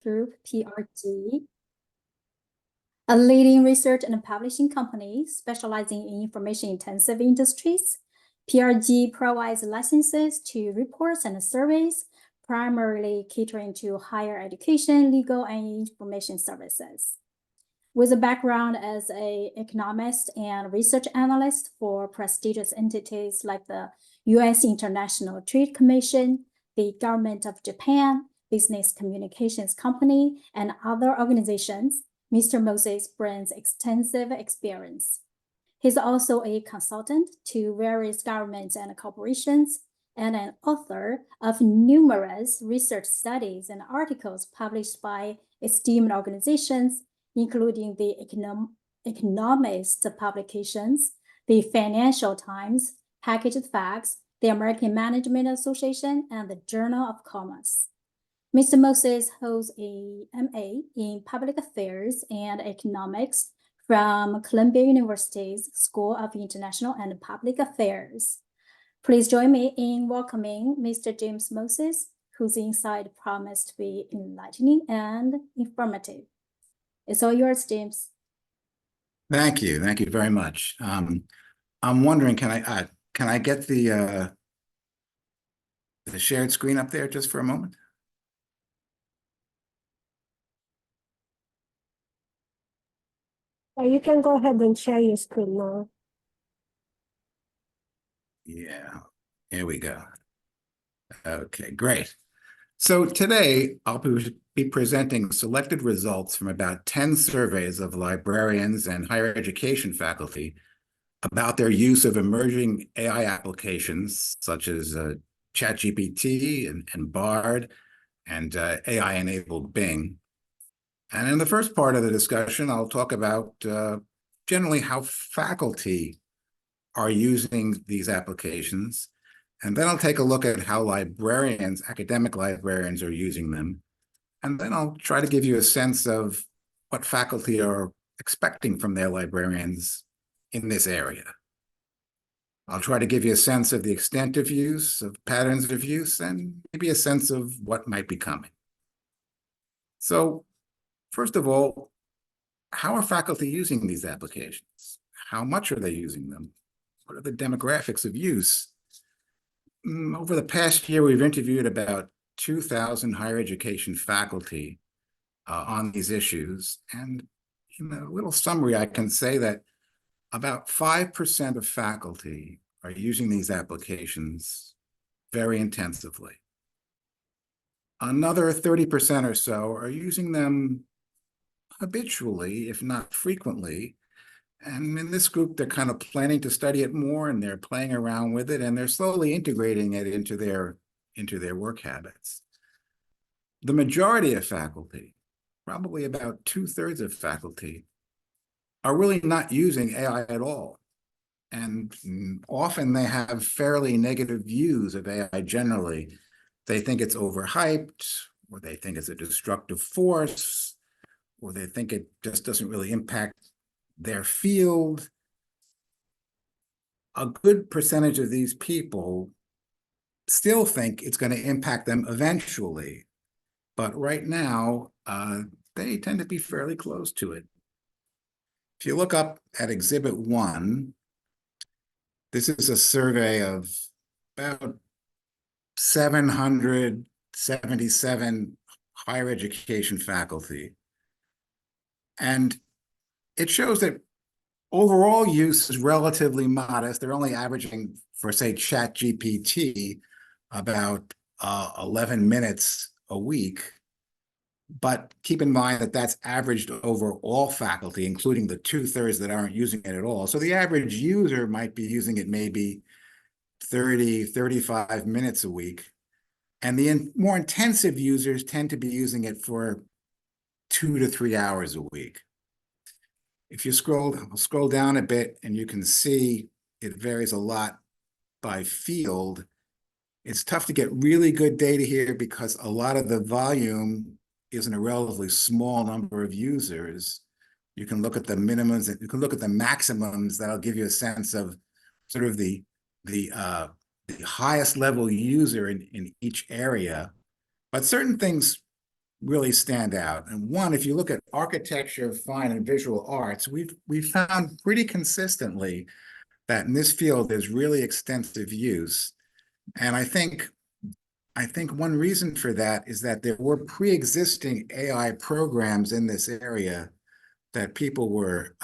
Group, PRG, a leading research and publishing company specializing in information-intensive industries. PRG provides licenses to reports and surveys, primarily catering to higher education, legal, and information services. With a background as an economist and research analyst for prestigious entities like the U.S. International Trade Commission, the Government of Japan, Business Communications Company, and other organizations, Mr. Moses brings extensive experience. He's also a consultant to various governments and corporations, and an author of numerous research studies and articles published by esteemed organizations, including the Economist publications, the Financial Times, Packaged Facts, the American Management Association, and the Journal of Commerce. Mr. Moses holds a MA in Public Affairs and Economics from Columbia University's School of International and Public Affairs. Please join me in welcoming Mr. James Moses, whose insight promised to be enlightening and informative. It's all yours, James. Thank you very much. I'm wondering, can I get the shared screen up there just for a moment? You can go ahead and share your screen now. Yeah, here we go. Okay, great. So today I'll be presenting selected results from about 10 surveys of librarians and higher education faculty about their use of emerging AI applications such as ChatGPT and Bard and AI-enabled Bing. And in the first part of the discussion, I'll talk about generally how faculty are using these applications. And then I'll take a look at how librarians, academic librarians, are using them. And then I'll try to give you a sense of what faculty are expecting from their librarians in this area. I'll try to give you a sense of the extent of use, of patterns of use, and maybe a sense of what might be coming. So, first of all, how are faculty using these applications? How much are they using them? What are the demographics of use? Over the past year, we've interviewed about 2,000 higher education faculty on these issues. And in a little summary, I can say that about 5% of faculty are using these applications very intensively. Another 30% or so are using them habitually, if not frequently. And in this group, they're kind of planning to study it more, and they're playing around with it, and they're slowly integrating it into their work habits. The majority of faculty, probably about 2/3 of faculty, are really not using AI at all. And often they have fairly negative views of AI generally. They think it's overhyped, or they think it's a destructive force, or they think it just doesn't really impact their field. A good percentage of these people still think it's going to impact them eventually, but right now they tend to be fairly close to it. If you look up at Exhibit 1, this is a survey of about 777 higher education faculty, and it shows that overall use is relatively modest. They're only averaging, for say, ChatGPT, about 11 minutes a week. But keep in mind that that's averaged over all faculty, including the 2/3 that aren't using it at all. So the average user might be using it maybe 30, 35 minutes a week. And the more intensive users tend to be using it for 2 to 3 hours a week. If you scroll down a bit, and you can see it varies a lot by field. It's tough to get really good data here because a lot of the volume is in a relatively small number of users. You can look at the minimums, and you can look at the maximums. That'll give you a sense of sort of the highest level user in each area. But certain things really stand out. And one, if you look at architecture, fine, and visual arts, we've found pretty consistently that in this field there's really extensive use. And I think one reason for that is that there were pre-existing AI programs in this area that people were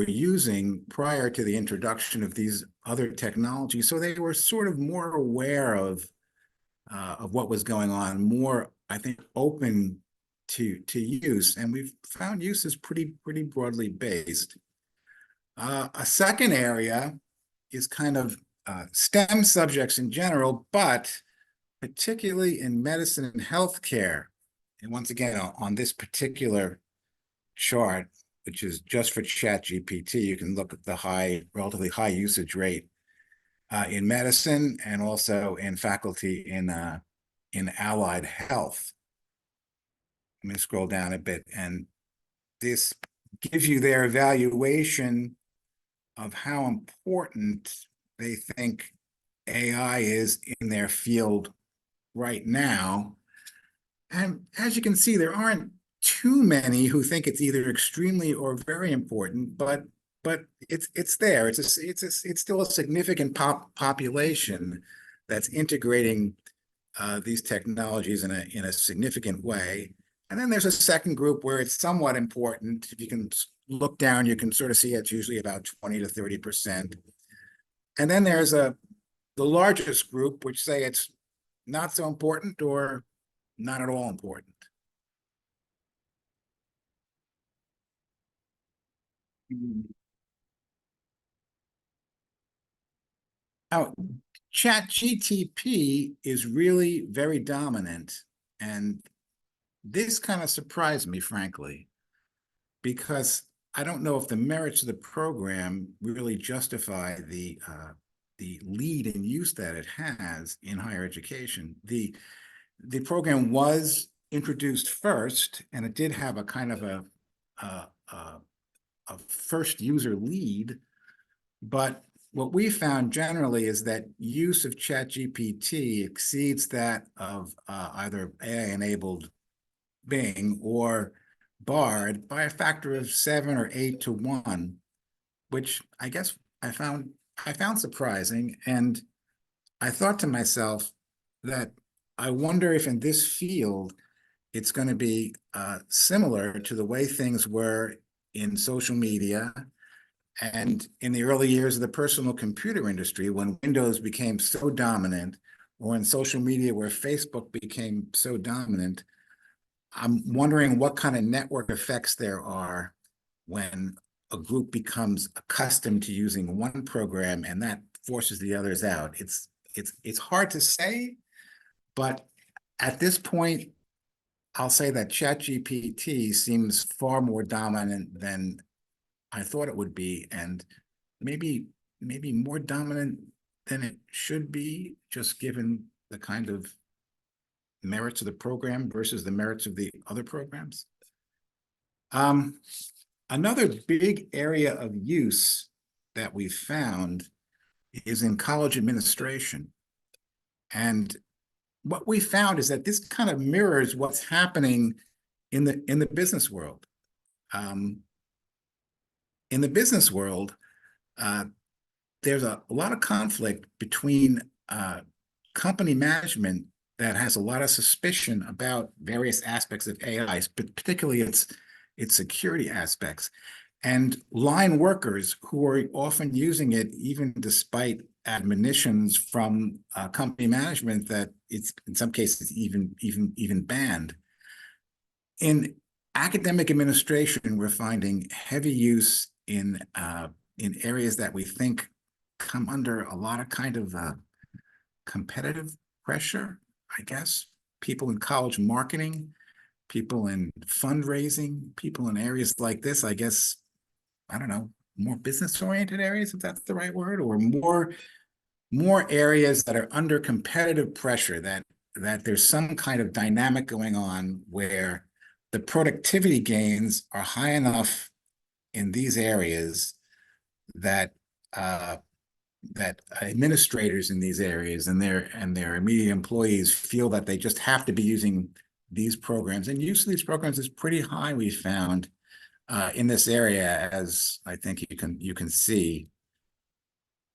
using prior to the introduction of these other technologies. So they were sort of more aware of what was going on, more, I think, open to use, and we've found uses pretty broadly based. A second area is kind of STEM subjects in general, but particularly in medicine and healthcare. And once again, on this particular chart, which is just for ChatGPT, you can look at the relatively high usage rate in medicine and also in faculty in allied health. Let me scroll down a bit, and this gives you their evaluation of how important they think AI is in their field right now. And as you can see, there aren't too many who think it's either extremely or very important, but it's there. It's still a significant population that's integrating these technologies in a significant way. And then there's a second group where it's somewhat important. If you can look down, you can sort of see it's usually about 20 to 30%. And then there's the largest group, which say it's not so important or not at all important. Now, ChatGPT is really very dominant, and this kind of surprised me, frankly, because I don't know if the merits of the program really justify the lead in use that it has in higher education. The program was introduced first, and it did have a kind of a first user lead, but what we found generally is that use of ChatGPT exceeds that of either AI-enabled Bing or Bard by a factor of 7 or 8 to 1, which I guess I found surprising. And I thought to myself that I wonder if in this field it's going to be similar to the way things were in social media and in the early years of the personal computer industry, when Windows became so dominant, or in social media where Facebook became so dominant. I'm wondering what kind of network effects there are when a group becomes accustomed to using one program and that forces the others out. It's hard to say, but at this point, I'll say that ChatGPT seems far more dominant than I thought it would be, and maybe more dominant than it should be, just given the kind of merits of the program versus the merits of the other programs. Another big area of use that we've found is in college administration. And what we found is that this kind of mirrors what's happening in the business world. In the business world, there's a lot of conflict between company management that has a lot of suspicion about various aspects of AI, but particularly its security aspects, and line workers who are often using it even despite admonitions from company management that it's in some cases even banned. In academic administration, we're finding heavy use in areas that we think come under a lot of kind of competitive pressure, I guess. People in college marketing, people in fundraising, people in areas like this, I guess, I don't know, more business-oriented areas, if that's the right word, or more areas that are under competitive pressure, that there's some kind of dynamic going on where the productivity gains are high enough in these areas that that administrators in these areas and their immediate employees feel that they just have to be using these programs. And use of these programs is pretty high, we found, in this area, as I think you can see.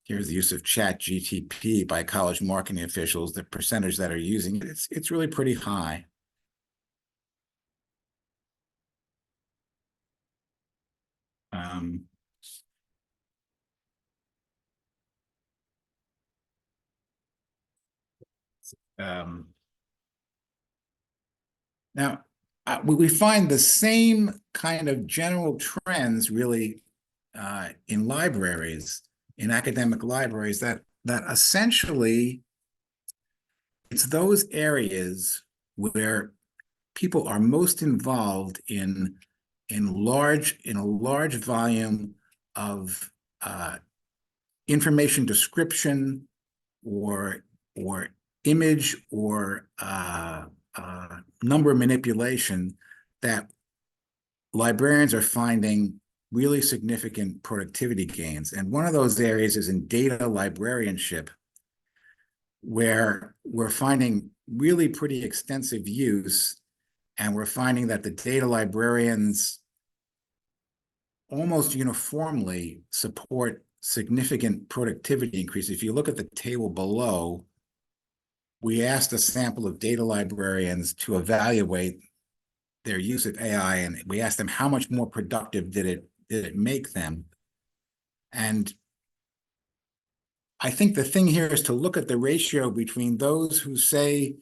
Here's the use of ChatGPT by college marketing officials, the percentage that are using it. It's really pretty high. Now, we find the same kind of general trends really in libraries, in academic libraries, that essentially it's those areas where people are most involved in a large volume of information description or image or number manipulation, that librarians are finding really significant productivity gains. And one of those areas is in data librarianship, where we're finding really pretty extensive use, and we're finding that the data librarians almost uniformly support significant productivity increase. If you look at the table below, we asked a sample of data librarians to evaluate their use of AI, and we asked them how much more productive did it make them. And I think the thing here is to look at the ratio between those who say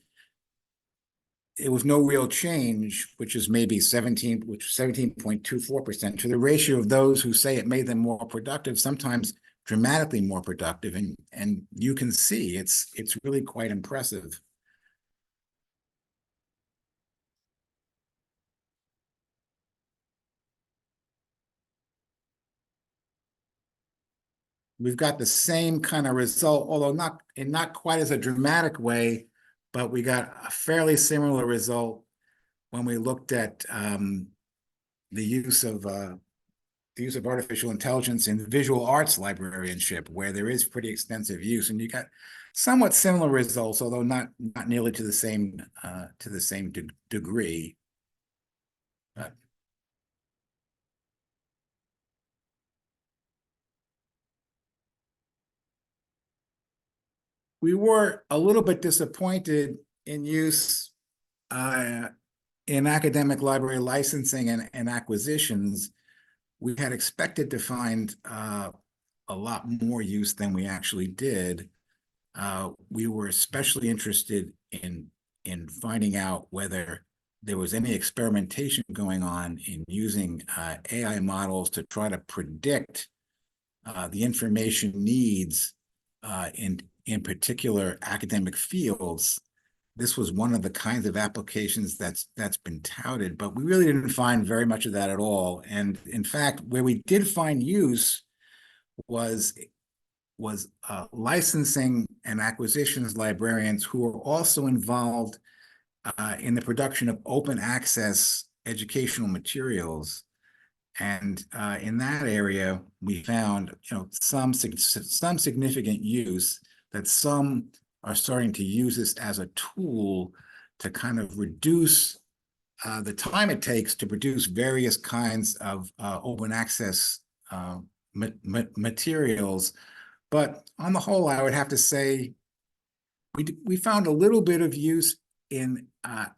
it was no real change, which is maybe 17.24%, to the ratio of those who say it made them more productive, sometimes dramatically more productive. And you can see it's really quite impressive. We've got the same kind of result, although not quite as a dramatic way, but we got a fairly similar result when we looked at the use of artificial intelligence in visual arts librarianship, where there is pretty extensive use, and you got somewhat similar results, although not nearly to the same degree. But we were a little bit disappointed in use in academic library licensing and acquisitions. We had expected to find a lot more use than we actually did. We were especially interested in finding out whether there was any experimentation going on in using AI models to try to predict the information needs in particular academic fields. This was one of the kinds of applications that's been touted, but we really didn't find very much of that at all. And in fact, where we did find use was licensing and acquisitions librarians who were also involved in the production of open access educational materials. And in that area, we found some significant use, that some are starting to use this as a tool to kind of reduce the time it takes to produce various kinds of open access materials. But on the whole, I would have to say we found a little bit of use in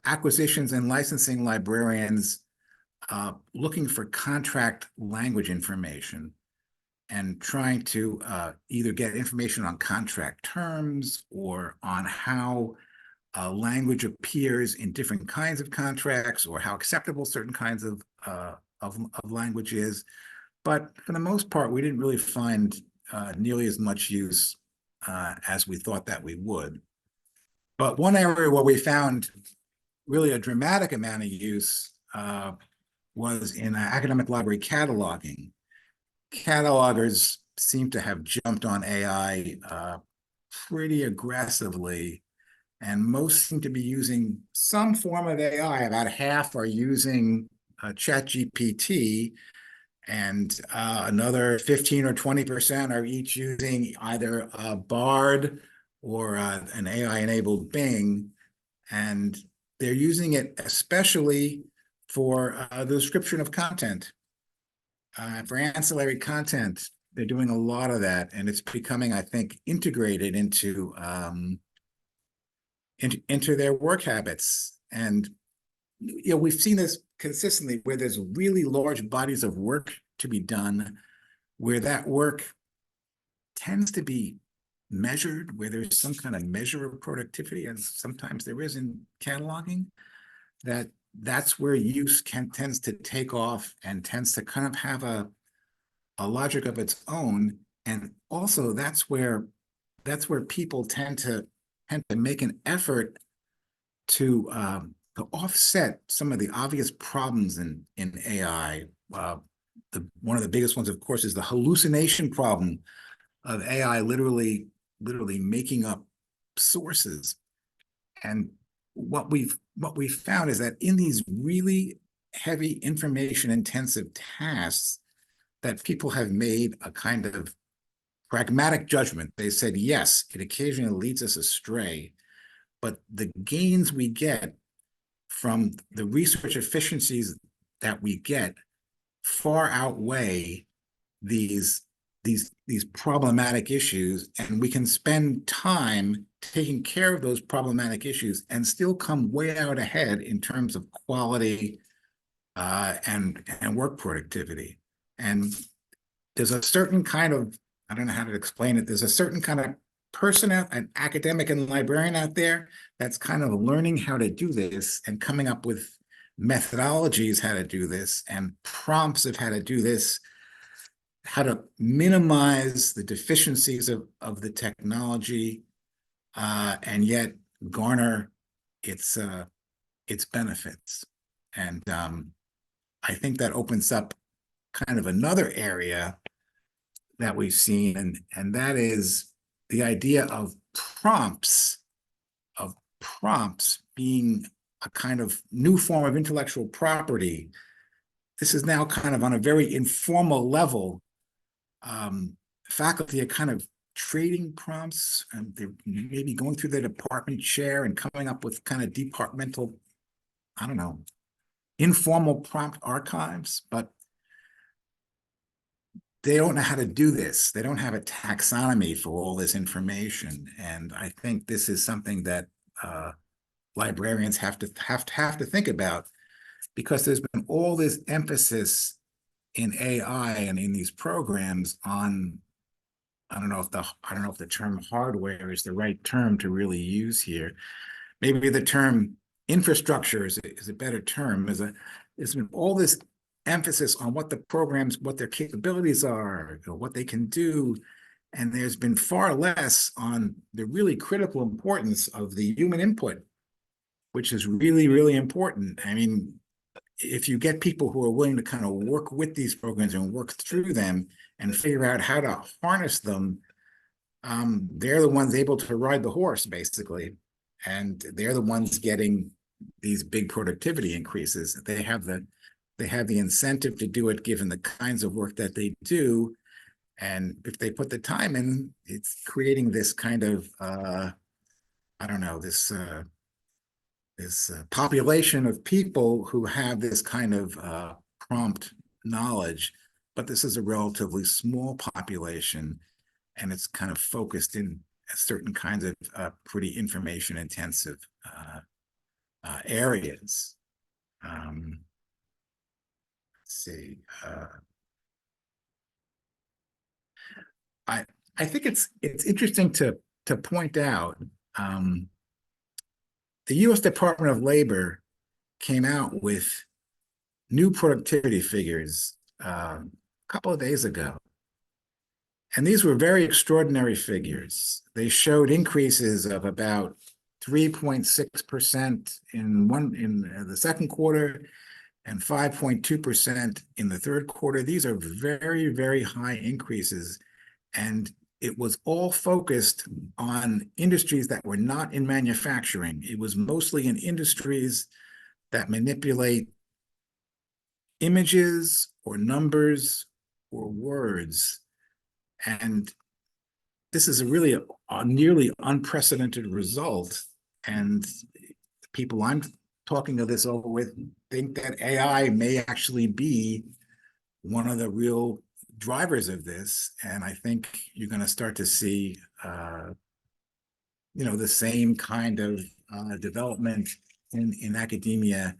acquisitions and licensing librarians looking for contract language information and trying to either get information on contract terms or on how language appears in different kinds of contracts, or how acceptable certain kinds of language is. But for the most part, we didn't really find nearly as much use as we thought that we would. But one area where we found really a dramatic amount of use was in academic library cataloging. Catalogers seem to have jumped on AI pretty aggressively, and most seem to be using some form of AI. About half are using ChatGPT, and another 15 or 20% are each using either a Bard or an AI-enabled Bing. And they're using it especially for the description of content, for ancillary content. They're doing a lot of that, and it's becoming, I think, integrated into their work habits. And we've seen this consistently where there's really large bodies of work to be done, where that work tends to be measured, where there's some kind of measure of productivity, and sometimes there is in cataloging, that's where use tends to take off and tends to kind of have a logic of its own. And also that's where people tend to make an effort to offset some of the obvious problems in AI. One of the biggest ones, of course, is the hallucination problem of AI literally making up sources. And what we've found is that in these really heavy information intensive tasks, that people have made a kind of pragmatic judgment. They said, yes, it occasionally leads us astray, but the gains we get from the research efficiencies that we get far outweigh these problematic issues, and we can spend time taking care of those problematic issues and still come way out ahead in terms of quality and work productivity. And there's a certain kind of, I don't know how to explain it, there's a certain kind of person, an academic and librarian out there that's kind of learning how to do this and coming up with methodologies how to do this and prompts of how to do this, how to minimize the deficiencies of the technology, and yet garner its benefits. And I think that opens up kind of another area that we've seen, and that is the idea of prompts being a kind of new form of intellectual property. This is now kind of on a very informal level. Faculty are kind of trading prompts, and they're maybe going through their department chair and coming up with kind of departmental, I don't know, informal prompt archives, but they don't know how to do this. They don't have a taxonomy for all this information. And I think this is something that librarians have to think about, because there's been all this emphasis in AI and in these programs on, I don't know if the term hardware is the right term to really use here. Maybe the term infrastructure is a better term. There's been all this emphasis on what the programs, what their capabilities are, what they can do. And there's been far less on the really critical importance of the human input, which is really, really important. I mean, if you get people who are willing to kind of work with these programs and work through them and figure out how to harness them, they're the ones able to ride the horse, basically. And they're the ones getting these big productivity increases. They have the incentive to do it, given the kinds of work that they do. And if they put the time in, it's creating this kind of, I don't know, this population of people who have this kind of prompt knowledge, but this is a relatively small population, and it's kind of focused in certain kinds of pretty information intensive areas. Let's see. I think it's interesting to point out, the U.S. Department of Labor came out with new productivity figures a couple of days ago. And these were very extraordinary figures. They showed increases of about 3.6% in the second quarter and 5.2% in the third quarter. These are very, very high increases. And it was all focused on industries that were not in manufacturing. It was mostly in industries that manipulate images or numbers or words. And this is really a nearly unprecedented result. And people I'm talking of this over with, think that AI may actually be one of the real drivers of this. And I think you're going to start to see, the same kind of development in academia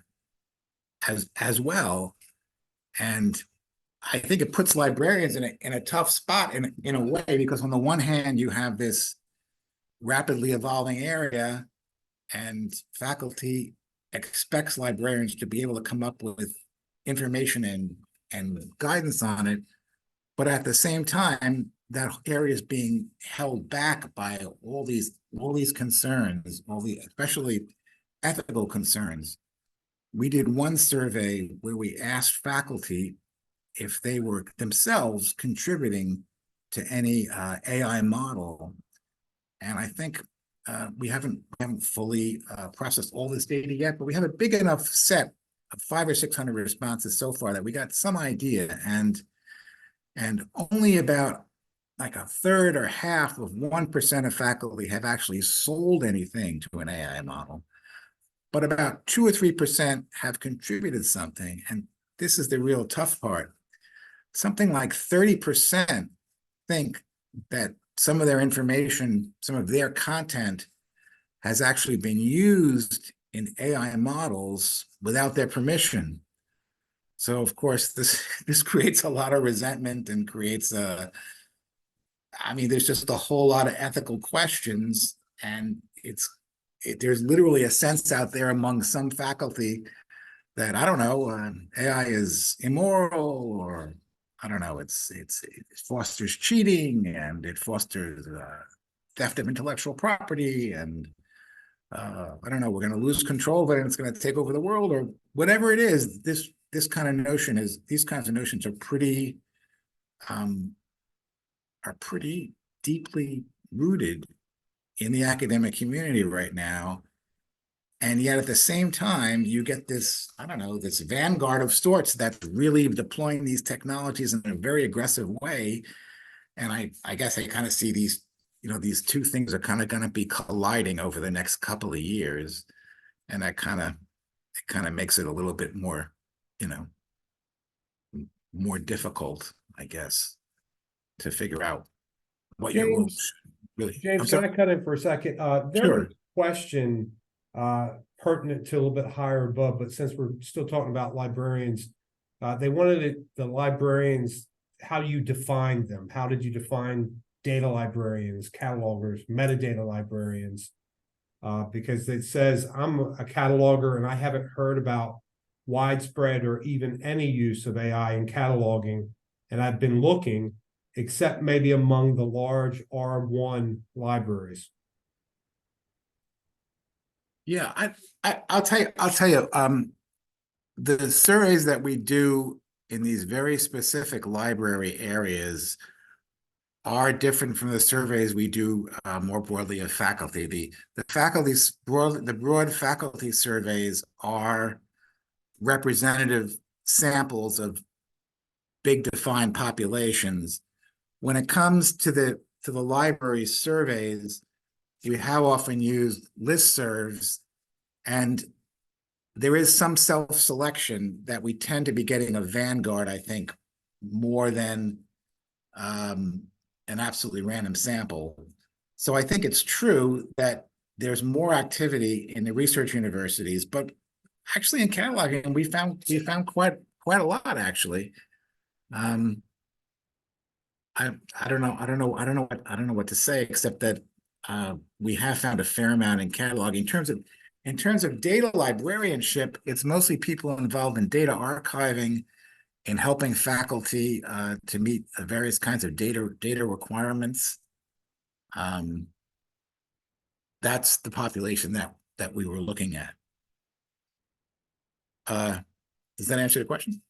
as well. And I think it puts librarians in a tough spot in a way, because on the one hand, you have this rapidly evolving area, and faculty expects librarians to be able to come up with information and guidance on it. But at the same time, that area is being held back by all these concerns, especially ethical concerns. We did one survey where we asked faculty if they were themselves contributing to any AI model. And I think we haven't fully processed all this data yet, but we have a big enough set of 500 or 600 responses so far that we got some idea. And only about like a third or half of 1% of faculty have actually sold anything to an AI model, but about 2 or 3% have contributed something. And this is the real tough part. Something like 30% think that some of their information, some of their content has actually been used in AI models without their permission. So of course, this creates a lot of resentment and creates there's just a whole lot of ethical questions, and there's literally a sense out there among some faculty that, I don't know, AI is immoral, or I don't know, it fosters cheating, and it fosters theft of intellectual property, and I don't know, we're going to lose control of it and it's going to take over the world, or whatever it is. These kinds of notions are pretty deeply rooted in the academic community right now. And yet at the same time, you get this, I don't know, this vanguard of sorts that's really deploying these technologies in a very aggressive way. And I guess I kind of see these two things are kind of going to be colliding over the next couple of years. And that kind of makes it a little bit more, more difficult, I guess, to figure out what your role really. James, can I cut in for a second? There Sure. was a question pertinent to a little bit higher above, but since we're still talking about librarians, they wanted the librarians, how you defined them. How did you define data librarians, catalogers, metadata librarians? Because it says I'm a cataloger and I haven't heard about widespread or even any use of AI in cataloging, and I've been looking, except maybe among the large R1 libraries. Yeah, I'll tell you, the surveys that we do in these very specific library areas are different from the surveys we do more broadly of faculty. The broad faculty surveys are representative samples of big defined populations. When it comes to the library surveys, you have often used listservs, and there is some self-selection that we tend to be getting a vanguard, I think, more than an absolutely random sample. So I think it's true that there's more activity in the research universities, but actually in cataloging, we found quite a lot, actually. I don't know what to say, except that we have found a fair amount in cataloging. In terms of data librarianship, it's mostly people involved in data archiving and helping faculty to meet various kinds of data requirements. That's the population that we were looking at. Does that answer the question?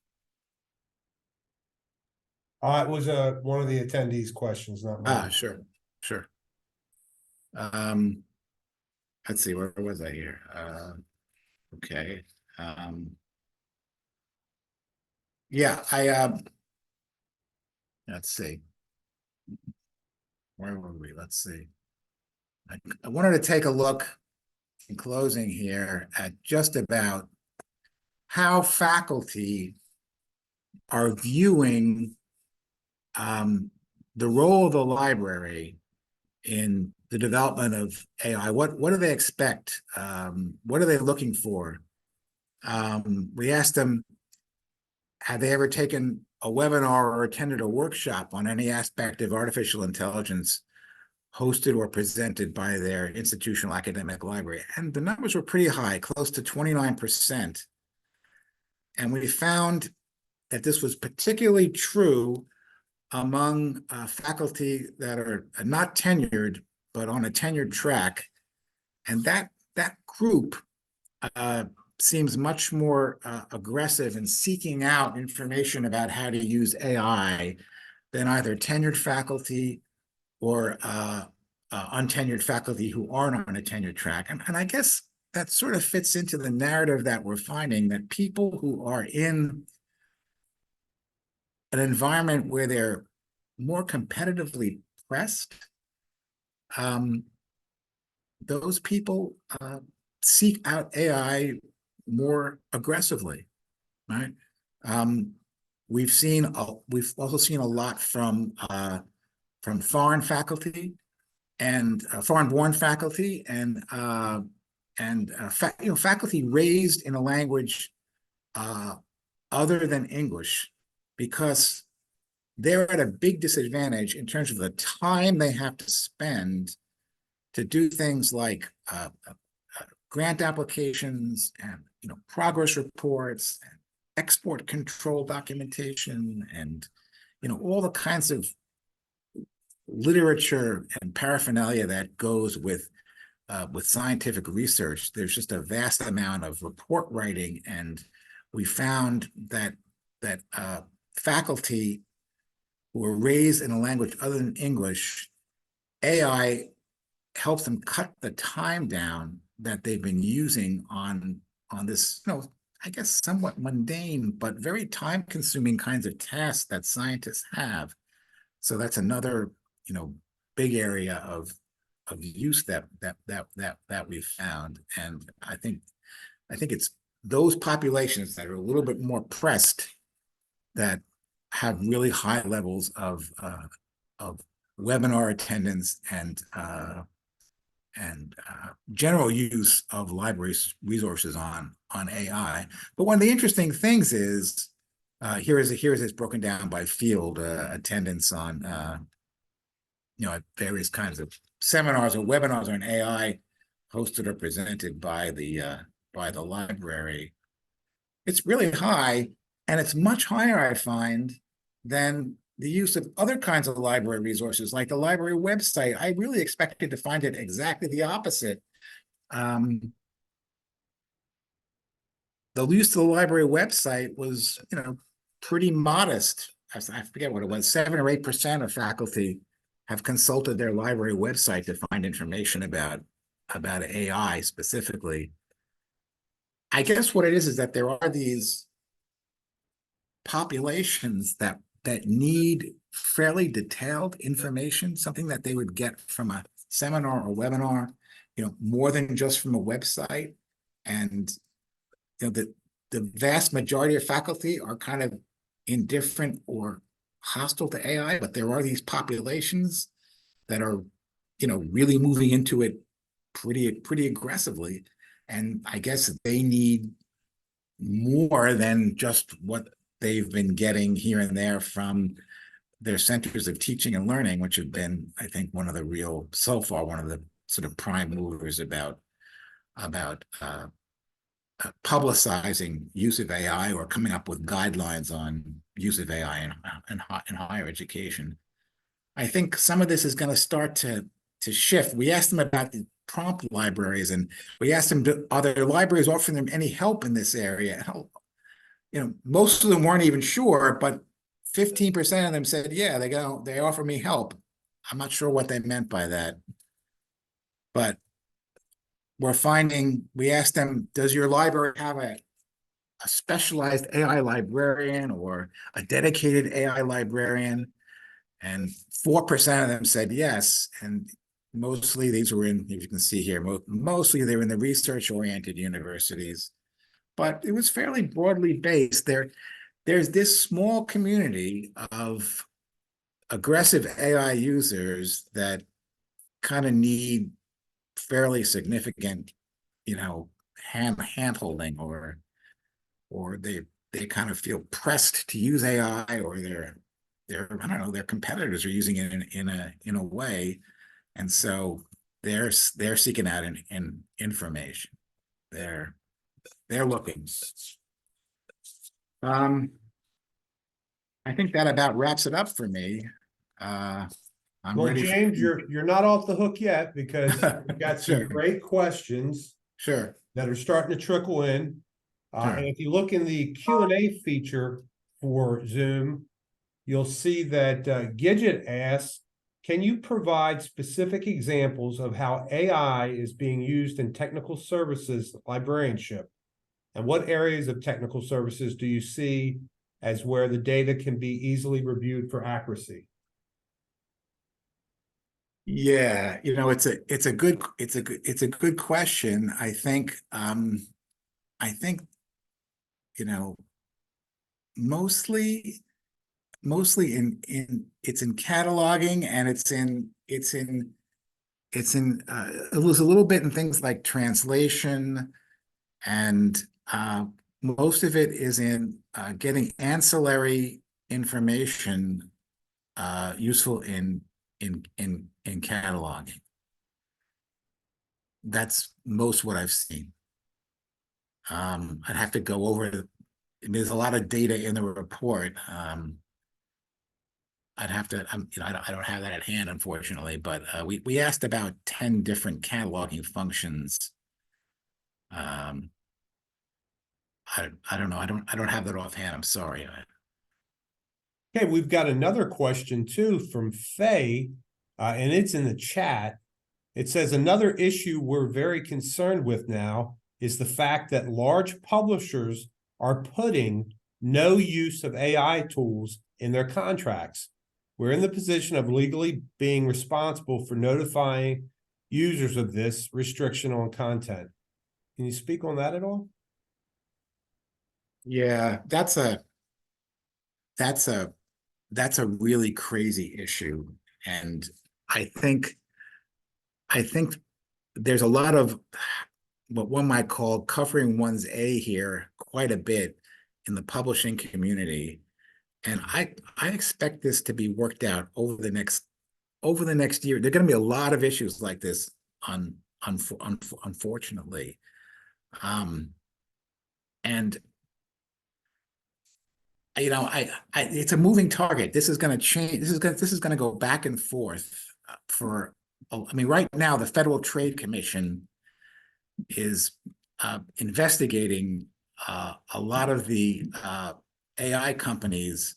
It was one of the attendees' questions, not mine. Sure. Let's see, where was I here? Okay. Yeah, let's see. Where were we? Let's see. I wanted to take a look in closing here at just about how faculty are viewing the role of the library in the development of AI. What do they expect? What are they looking for? We asked them, have they ever taken a webinar or attended a workshop on any aspect of artificial intelligence hosted or presented by their institutional academic library? And the numbers were pretty high, close to 29%. And we found that this was particularly true among faculty that are not tenured, but on a tenured track. And that group seems much more aggressive in seeking out information about how to use AI than either tenured faculty or untenured faculty who aren't on a tenured track. And I guess that sort of fits into the narrative that we're finding, that people who are in an environment where they're more competitively pressed, those people seek out AI more aggressively, right? We've also seen a lot from foreign faculty and foreign-born faculty and faculty raised in a language other than English, because they're at a big disadvantage in terms of the time they have to spend to do things like grant applications and progress reports and export control documentation and all the kinds of literature and paraphernalia that goes with scientific research. There's just a vast amount of report writing, and we found that faculty who were raised in a language other than English, AI helps them cut the time down that they've been using on this, I guess somewhat mundane but very time-consuming kinds of tasks that scientists have. So that's another, big area of use that we've found. And I think it's those populations that are a little bit more pressed that have really high levels of webinar attendance and general use of library resources on AI. But one of the interesting things is here is it's broken down by field, attendance on at various kinds of seminars or webinars on AI hosted or presented by the library. It's really high, and it's much higher, I find, than the use of other kinds of library resources, like the library website. I really expected to find it exactly the opposite. The use of the library website was, pretty modest. I forget what it was, 7 or 8% of faculty have consulted their library website to find information about AI specifically. I guess what it is that there are these populations that need fairly detailed information, something that they would get from a seminar or webinar, more than just from a website. And the vast majority of faculty are kind of indifferent or hostile to AI, but there are these populations that are, really moving into it pretty aggressively. And I guess they need more than just what they've been getting here and there from their centers of teaching and learning, which have been, I think, one of the sort of prime movers about publicizing use of AI or coming up with guidelines on use of AI in higher education. I think some of this is going to start to shift. We asked them about the prompt libraries, and we asked them, are their libraries offering them any help in this area? Most of them weren't even sure, but 15% of them said, yeah, they offer me help. I'm not sure what they meant by that. But we're finding, we asked them, does your library have a specialized AI librarian or a dedicated AI librarian? And 4% of them said yes. And mostly these were in, if you can see here, mostly they're in the research-oriented universities, but it was fairly broadly based. There's this small community of aggressive AI users that kind of need fairly significant, hand-holding, or they kind of feel pressed to use AI, or I don't know, their competitors are using it in a way, and so they're seeking out in information. They're looking. I think that about wraps it up for me. I'm Well, ready. James, you're not off the hook yet, because we've got some Sure. great questions Sure. that are starting to trickle in. Sure. And if you look in the Q&A feature for Zoom, you'll see that Gidget asks, can you provide specific examples of how AI is being used in technical services librarianship? And what areas of technical services do you see as where the data can be easily reviewed for accuracy? Yeah, it's a good question. I think mostly it's in cataloging, and it was a little bit in things like translation, and most of it is in getting ancillary information useful in cataloging. That's most what I've seen. I'd have to go over. There's a lot of data in the report. I'd have to. I don't have that at hand, unfortunately. But we asked about 10 different cataloging functions. I don't know. I don't have that offhand. I'm sorry. Okay, we've got another question too from Faye, and it's in the chat. It says, another issue we're very concerned with now is the fact that large publishers are putting no use of AI tools in their contracts. We're in the position of legally being responsible for notifying users of this restriction on content. Can you speak on that at all? Yeah, that's a really crazy issue, and I think there's a lot of what one might call covering one's A here quite a bit in the publishing community, and I expect this to be worked out over the next year. There are going to be a lot of issues like this, unfortunately, and it's a moving target. This is going to change. This is going to go back and forth for. I mean, right now the Federal Trade Commission is investigating a lot of the AI companies,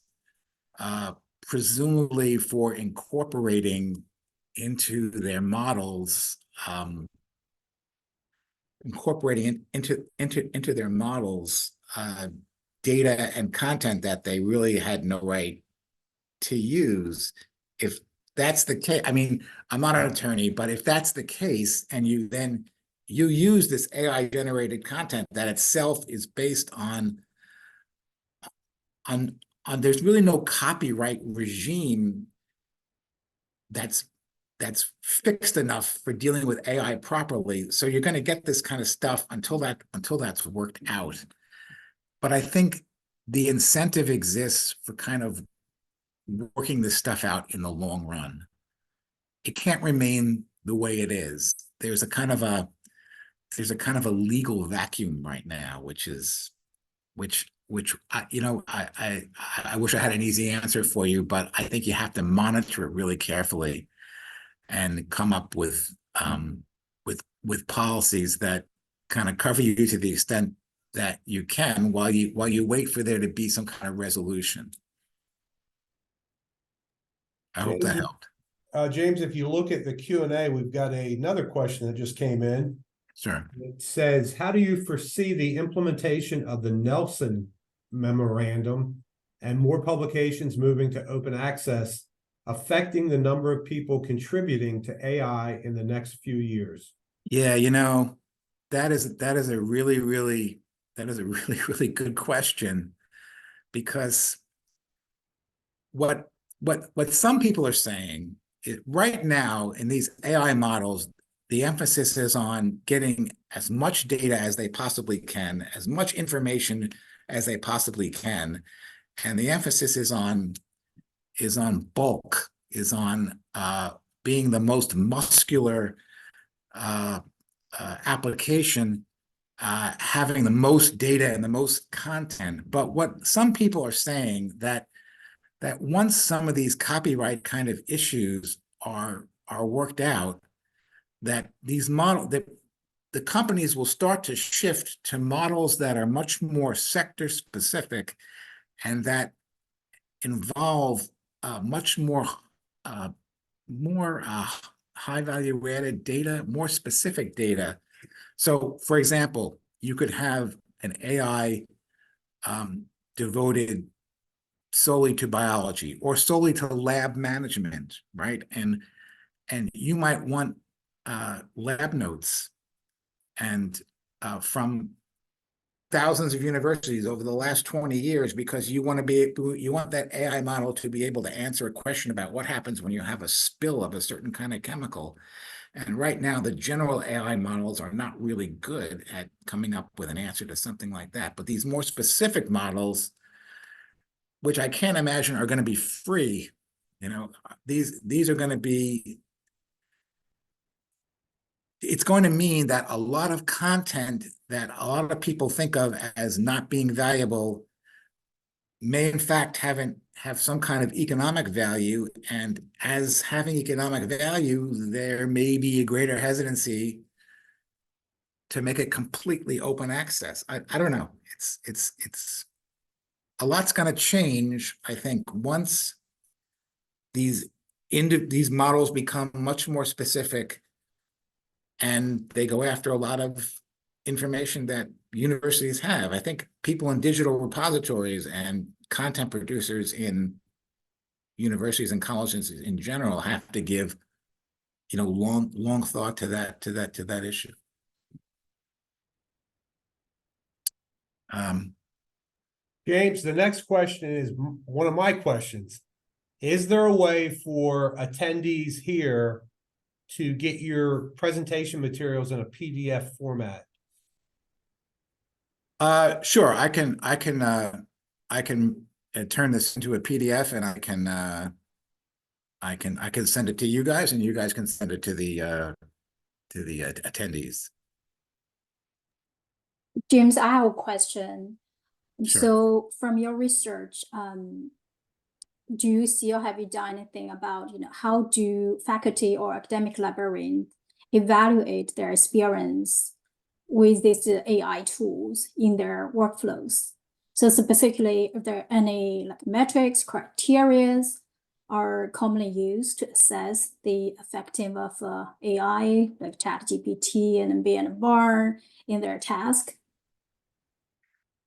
presumably for incorporating into their models, into their models data and content that they really had no right to use. If that's the case, I mean, I'm not an attorney, but if that's the case, and you use this AI generated content that itself is based on there's really no copyright regime that's fixed enough for dealing with AI properly. So you're going to get this kind of stuff until that's worked out. But I think the incentive exists for kind of working this stuff out in the long run. It can't remain the way it is. There's a kind of a legal vacuum right now, which I wish I had an easy answer for you, but I think you have to monitor it really carefully and come up with policies that kind of cover you to the extent that you can while you wait for there to be some kind of resolution. I hope that helped. James, if you look at the Q&A, we've got another question that just came in. Sure. It says, how do you foresee the implementation of the Nelson Memorandum and more publications moving to open access affecting the number of people contributing to AI in the next few years? Yeah, that is a really, really really good question, because what some people are saying right now in these AI models, the emphasis is on getting as much data as they possibly can, as much information as they possibly can, and the emphasis is on bulk, is on being the most muscular application, having the most data and the most content. But what some people are saying, that once some of these copyright kind of issues are worked out, that the companies will start to shift to models that are much more sector specific and that involve much more high value added data, more specific data. So, for example, you could have an AI devoted solely to biology or solely to lab management, right? And you might want lab notes and from thousands of universities over the last 20 years, because you want that AI model to be able to answer a question about what happens when you have a spill of a certain kind of chemical. And right now, the general AI models are not really good at coming up with an answer to something like that. But these more specific models, which I can't imagine are going to be free, these are going to be, it's going to mean that a lot of content that a lot of people think of as not being valuable may in fact have some kind of economic value. And as having economic value, there may be a greater hesitancy to make it completely open access. I don't know. It's a lot's going to change, I think, once these models become much more specific and they go after a lot of information that universities have. I think people in digital repositories and content producers in universities and colleges in general have to give, long thought to that issue. James, the next question is one of my questions. Is there a way for attendees here to get your presentation materials in a PDF format? Sure. I can turn this into a PDF, and I can send it to you guys, and you guys can send it to the attendees. James, I have a question. Sure. So from your research, do you see or have you done anything about, how do faculty or academic librarians evaluate their experience with these AI tools in their workflows? So specifically, if there are any metrics, criteria are commonly used to assess the effectiveness of AI, like ChatGPT and NVIDIA in their task?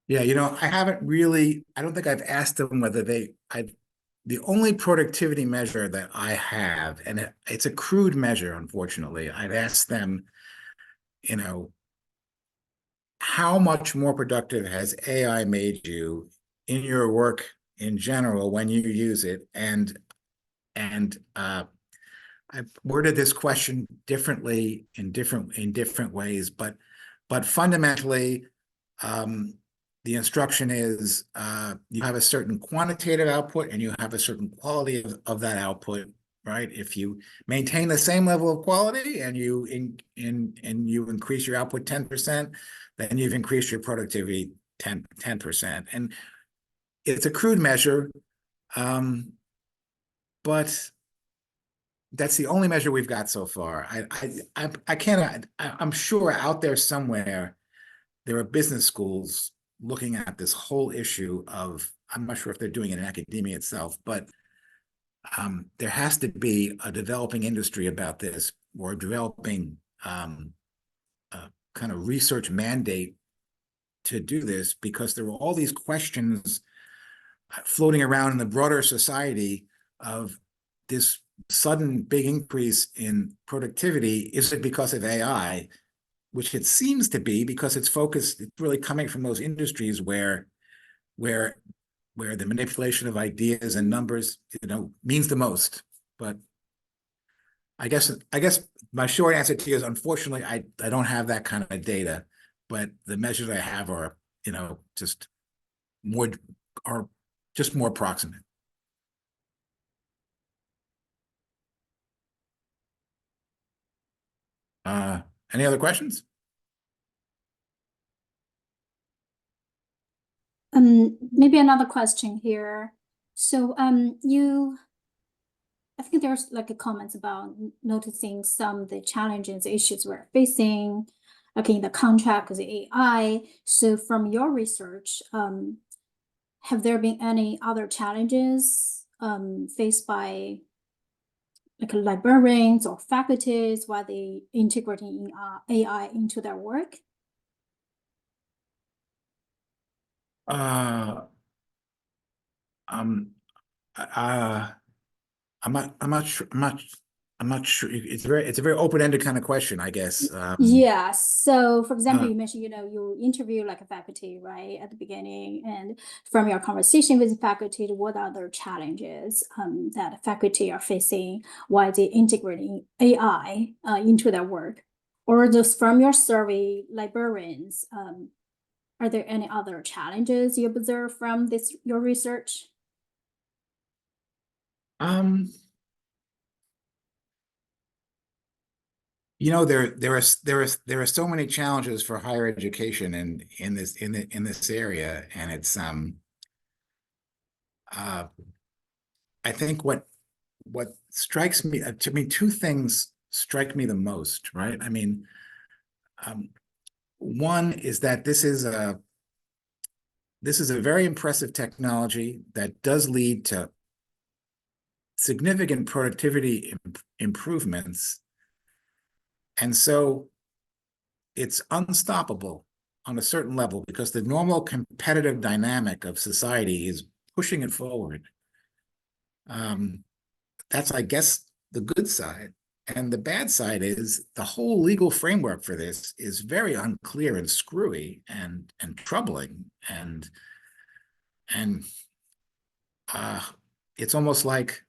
Yeah, I don't think I've asked them whether the only productivity measure that I have, and it's a crude measure, unfortunately, I've asked them, how much more productive has AI made you in your work in general when you use it? And I've worded this question differently in different ways, but fundamentally, the instruction is you have a certain quantitative output and you have a certain quality of that output, right? If you maintain the same level of quality and you increase your output 10%, then you've increased your productivity 10%. And it's a crude measure, but that's the only measure we've got so far. I'm sure out there somewhere there are business schools looking at this whole issue of, I'm not sure if they're doing it in academia itself, but there has to be a developing industry about this, or developing kind of research mandate to do this, because there were all these questions floating around in the broader society of, this sudden big increase in productivity, is it because of AI, which it seems to be, because it's really coming from those industries where the manipulation of ideas and numbers, means the most. But I guess my short answer to you is, unfortunately, I don't have that kind of data, but the measures I have are, just more approximate. Any other questions? Maybe another question here. So, I think there's like a comments about noticing some of the challenges, issues we're facing, like in the contract with the AI. So from your research, have there been any other challenges faced by like librarians or faculties while they integrating AI into their work? I'm not sure. I'm not sure. It's a very open-ended kind of question, I guess. Yeah. So, for example, you mentioned, you interview like a faculty, right, at the beginning, and from your conversation with the faculty, what are the challenges that faculty are facing while they integrating AI into their work? Or just from your survey, librarians, are there any other challenges you observe from your research? There are so many challenges for higher education in this area, and it's I think what strikes me, to me, two things strike me the most, right? I mean, one is that this is a very impressive technology that does lead to significant productivity improvements. And so it's unstoppable on a certain level, because the normal competitive dynamic of society is pushing it forward. That's, I guess, the good side. And the bad side is the whole legal framework for this is very unclear and screwy and troubling. And it's almost like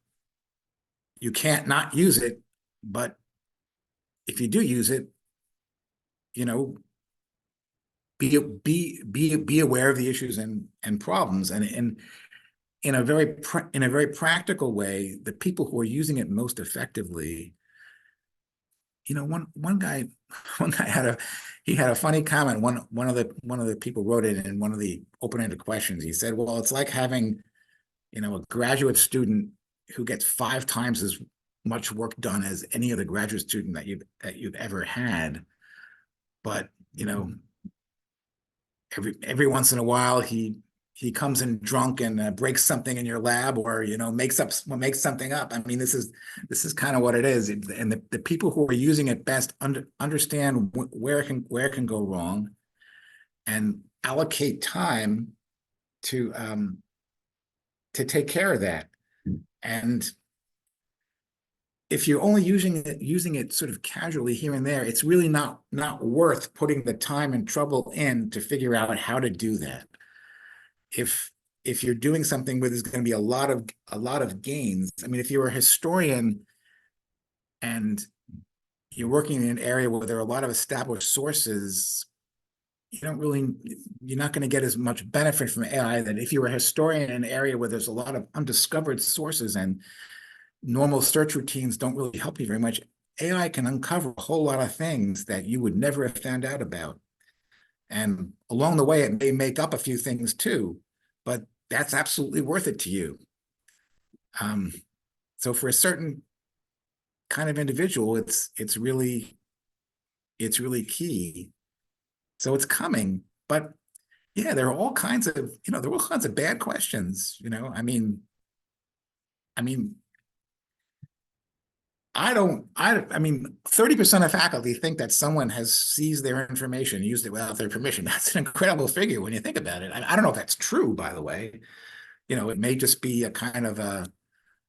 you can't not use it, but if you do use it, be aware of the issues and problems. And in a very practical way, the people who are using it most effectively, one guy had a funny comment. One of the people wrote it in one of the open-ended questions. He said, well, it's like having, a graduate student who gets 5 times as much work done as any other graduate student that you've ever had. But, every once in a while he comes in drunk and breaks something in your lab, or makes something up. I mean, this is kind of what it is. And the people who are using it best understand where it can go wrong, and allocate time to take care of that. And if you're only using it sort of casually here and there, it's really not worth putting the time and trouble in to figure out how to do that. If you're doing something where there's going to be a lot of gains, I mean, if you're a historian and you're working in an area where there are a lot of established sources, you're not going to get as much benefit from AI than if you're a historian in an area where there's a lot of undiscovered sources and normal search routines don't really help you very much. AI can uncover a whole lot of things that you would never have found out about. And along the way, it may make up a few things too, but that's absolutely worth it to you. So for a certain kind of individual, it's really key. So it's coming, but yeah, there are all kinds of, bad questions, I mean, I mean, 30% of faculty think that someone has seized their information, used it without their permission. That's an incredible figure when you think about it. I don't know if that's true, by the way. It may just be a kind of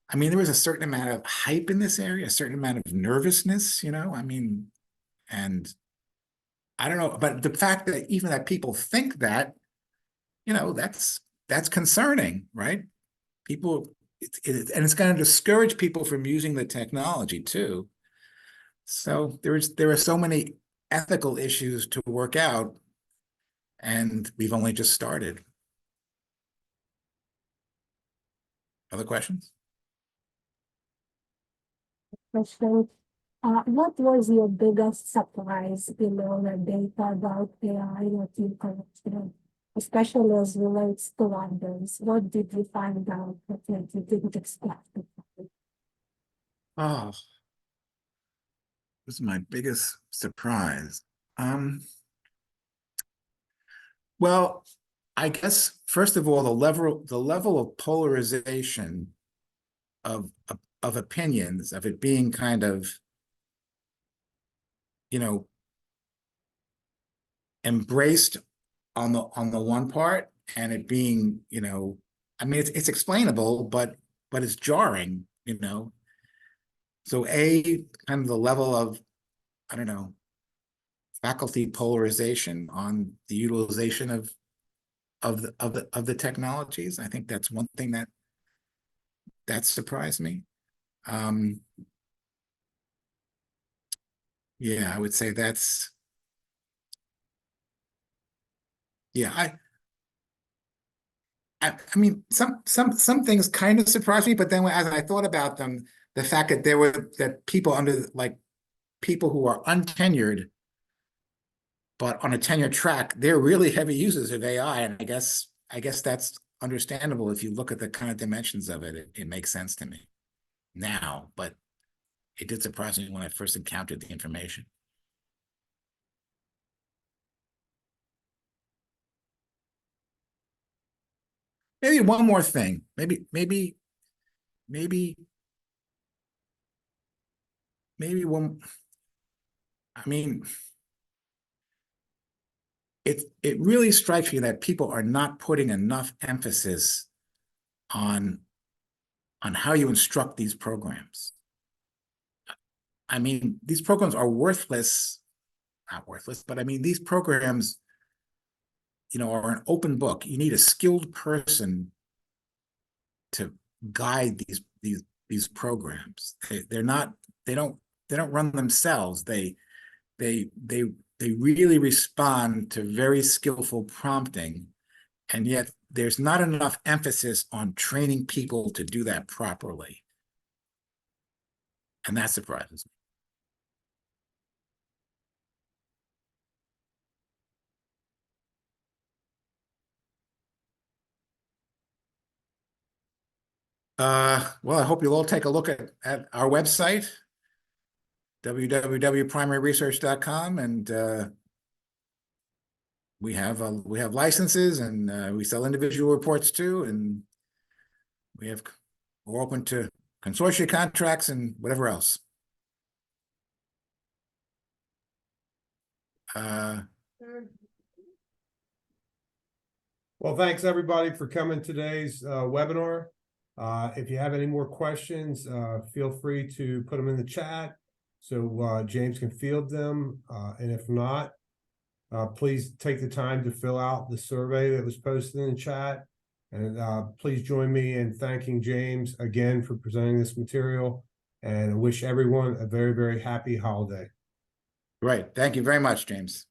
I mean, there was a certain amount of hype in this area, a certain amount of nervousness, I mean, and I don't know, but the fact that even that people think that, that's concerning, right? People, and it's going to discourage people from using the technology too. So there are so many ethical issues to work out, and we've only just started. Other questions? Question. What was your biggest surprise in all the data about AI that you collected, especially as relates to libraries? What did you find out that you didn't expect? Oh, this is my biggest surprise. Well, I guess first of all, the level of polarization of opinions, of it being kind of, embraced on the one part, and it being, I mean, it's explainable, but it's jarring, So kind of the level of, I don't know, faculty polarization on the utilization of the technologies. I think that's one thing that surprised me. Yeah, I would say that's, yeah, I mean, some things kind of surprised me, but then as I thought about them, the fact that people people who are untenured, but on a tenure track, they're really heavy users of AI, and I guess that's understandable if you look at the kind of dimensions of it. It makes sense to me now, but it did surprise me when I first encountered the information. Maybe one more thing. Maybe one. I mean, it really strikes me that people are not putting enough emphasis on how you instruct these programs. I mean, these programs are worthless, not worthless, but I mean, these programs, are an open book. You need a skilled person to guide these programs. They don't run themselves. They really respond to very skillful prompting, and yet there's not enough emphasis on training people to do that properly. And that surprises me. Well, I hope you'll all take a look at our website, www.primaryresearch.com, and we have licenses, and we sell individual reports too, and we're open to consortia contracts and whatever else. Well, thanks everybody for coming to today's webinar. If you have any more questions, feel free to put them in the chat so James can field them. And if not, please take the time to fill out the survey that was posted in the chat. And please join me in thanking James again for presenting this material, and I wish everyone a very, very happy holiday. Right. Thank you very much, James.